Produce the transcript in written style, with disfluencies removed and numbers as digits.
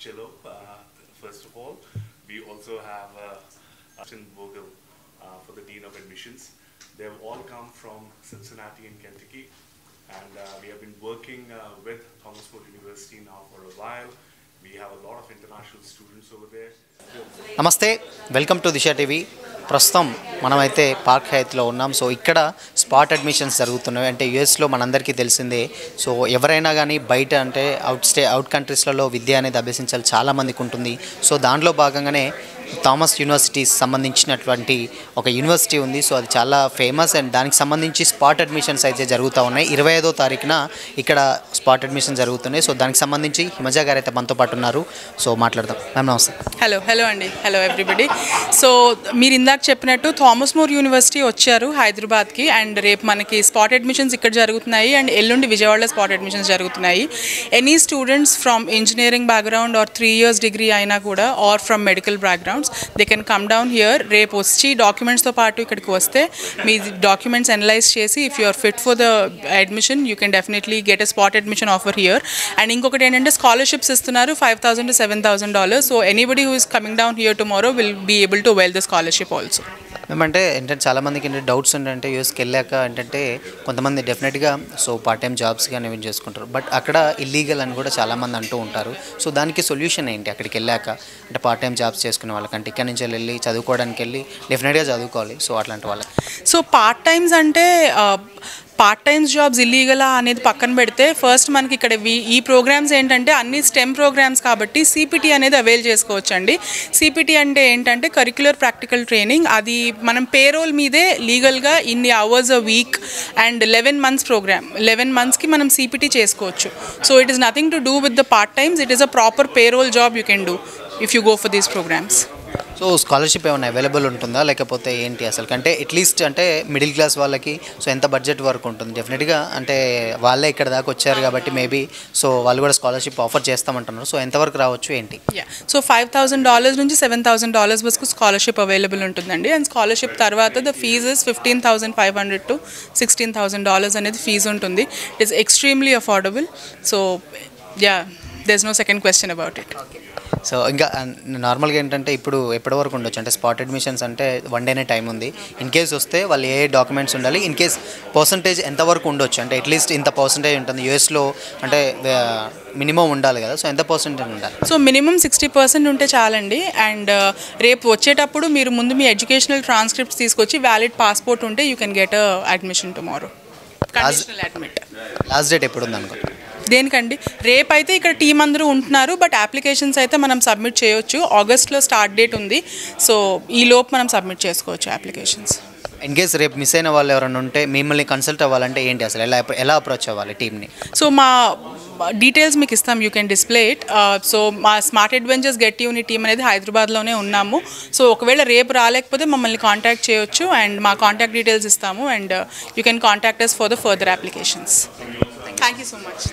Chilo. First of all, we also have Austin Vogel for the Dean of Admissions. They have all come from Cincinnati in Kentucky, and we have been working with Thomas More University now for a while. We have a lot of international students over there. నమస్తే, welcome to Disha TV. ప్రస్తుతం మనమైతే park హైత్లో ఉన్నాం. So ఇక్కడ spot admissions జరుగుతున్నాయి. అంటే యూఎస్లో మనందరికీ తెలిసిందే. సో ఎవరైనా కానీ బయట అంటే అవుట్ కంట్రీస్లలో విద్య అనేది అభ్యసించాలి చాలామందికి ఉంటుంది. సో దాంట్లో భాగంగానే థామస్ యూనివర్సిటీ సంబంధించినటువంటి ఒక యూనివర్సిటీ ఉంది. సో అది చాలా ఫేమస్ అండ్ దానికి సంబంధించి స్పాట్ అడ్మిషన్స్ అయితే జరుగుతూ ఉన్నాయి. 25వ తారీఖున ఇక్కడ స్పాట్ అడ్మిషన్ జరుగుతున్నాయి. సో దానికి సంబంధించి హిమజ గారు అయితే మనతో పాటు ఉన్నారు. సో మాట్లాడదాం. మ్యామ్ నమస్తే. హలో అండి. Hello everybody. సో మీరు ఇందాక చెప్పినట్టు థామస్ మోర్ యూనివర్సిటీ వచ్చారు హైదరాబాద్కి, అండ్ రేపు మనకి స్పాట్ అడ్మిషన్స్ ఇక్కడ జరుగుతున్నాయి అండ్ ఎల్లుండి విజయవాడలో స్పాట్ అడ్మిషన్స్ జరుగుతున్నాయి. Any students from engineering background or 3 years degree అయినా కూడా or from medical backgrounds they can come down here. రేపు వచ్చి డాక్యుమెంట్స్తో పాటు ఇక్కడికి వస్తే మీ డాక్యుమెంట్స్ అనలైజ్ చేసి if you are fit for the admission you can definitely get a spot admission offer here. And ఇంకొకటి ఏంటంటే స్కాలర్షిప్స్ ఇస్తున్నారు $5,000 to $7,000. So anybody who is coming down here tomorrow will be able to avail the scholarship also. ఏమంటే ఏంటంటే చాలామందికి ఏంటంటే doubts ఏంటంటే యూఎస్కి వెళ్ళాక ఏంటంటే కొంతమంది డెఫినెట్గా సో పార్ట్ టైం జాబ్స్ కానీ ఏం చేసుకుంటారు, బట్ అక్కడ ఇల్లీగల్ అని కూడా చాలామంది అంటూ ఉంటారు. సో దానికి సొల్యూషన్ ఏంటి అక్కడికి వెళ్ళాక? అంటే పార్ట్ టైం జాబ్స్ చేసుకునే వాళ్ళకంటే ఇక్కడ నుంచి వెళ్ళి చదువుకోవడానికి వెళ్ళి డెఫినెట్గా చదువుకోవాలి. సో అట్లాంటి వాళ్ళకి సో పార్ట్ టైమ్స్ అంటే పార్ట్ టైమ్స్ జాబ్స్ ఇల్లీగలా అనేది పక్కన పెడితే ఫస్ట్ మనకి ఇక్కడ ఈ ప్రోగ్రామ్స్ ఏంటంటే అన్ని స్టెమ్ ప్రోగ్రామ్స్ కాబట్టి సిపిటి అనేది అవైల్ చేసుకోవచ్చు అండి. సిపిటి అంటే ఏంటంటే కరిక్యులర్ ప్రాక్టికల్ ట్రైనింగ్. అది మనం పేరోల్ మీదే లీగల్గా ఇన్ని hours a week and 11 months programme. 11 monthsకి మనం సిపిటి చేసుకోవచ్చు. So it is nothing to do with the part times. It is a proper payroll job you can do if you go for these programmes. So scholarship ఏమైనా available ఉంటుందా లేకపోతే ఏంటి అసలు? అంటే at least అంటే మిడిల్ క్లాస్ వాళ్ళకి so ఎంత budget వరకు ఉంటుంది? డెఫినెట్గా అంటే వాళ్ళే ఇక్కడ దాకా వచ్చారు కాబట్టి మేబీ సో వాళ్ళు కూడా స్కాలర్షిప్ ఆఫర్ చేస్తామంటున్నారు. సో ఎంతవరకు రావచ్చు ఏంటి? సో $5,000 నుంచి $7,000 వరకు స్కాలర్షిప్ అవైలబుల్ ఉంటుందండి. అండ్ స్కాలర్షిప్ తర్వాత ద ఫీజ్ ఇస్ $15,500 to $16,000 అనేది ఫీజు ఉంటుంది. It is extremely affordable. So there is no second question about it. So ఇంకా నార్మల్గా ఏంటంటే ఇప్పుడు ఎప్పటి వరకు ఉండొచ్చు? అంటే స్పాట్ అడ్మిషన్స్ అంటే 1 day టైం ఉంది. ఇన్ కేస్ వస్తే వాళ్ళు ఏ డాక్యుమెంట్స్ ఉండాలి? ఇన్ కేస్ పర్సంటేజ్ ఎంతవరకు ఉండొచ్చు? అంటే అట్లీస్ట్ ఇంత పర్సంటేజ్ ఉంటుంది యూఎస్లో అంటే మినిమం ఉండాలి కదా. సో ఎంత పర్సంటేజ్ ఉండాలి? సో మినిమం 60% ఉంటే చాలండి. అండ్ రేపు వచ్చేటప్పుడు మీరు ముందు మీ ఎడ్యుకేషనల్ ట్రాన్స్క్రిప్ట్స్ తీసుకొచ్చి వ్యాలిడ్ పాస్పోర్ట్ ఉంటే you can get admission tomorrow. Conditional admit. Last date ఎప్పుడు ఉంది అనుకో? దేనికండి? రేపు అయితే ఇక్కడ టీం అందరూ ఉంటున్నారు, బట్ అప్లికేషన్స్ అయితే మనం సబ్మిట్ చేయొచ్చు. ఆగస్ట్లో స్టార్ట్ డేట్ ఉంది. సో ఈ లోపు మనం సబ్మిట్ చేసుకోవచ్చు అప్లికేషన్స్. ఇన్ కేస్ రేపు మిస్ అయిన వాళ్ళు ఎవరైనా ఉంటే మిమ్మల్ని కన్సల్ట్ అవ్వాలంటే ఏంటి అసలు? ఎలా అప్రోచ్ అవ్వాలి టీమ్ని? సో మా డీటెయిల్స్ మీకు ఇస్తాం, you can display it. So మా స్మార్ట్ అడ్వెంచర్స్ గెట్ యూని టీమ్ అనేది హైదరాబాద్లోనే ఉన్నాము. సో ఒకవేళ రేపు రాలేకపోతే మమ్మల్ని కాంటాక్ట్ చేయొచ్చు అండ్ మా కాంటాక్ట్ డీటెయిల్స్ ఇస్తాము and you can contact us for the further applications. Thank you so much.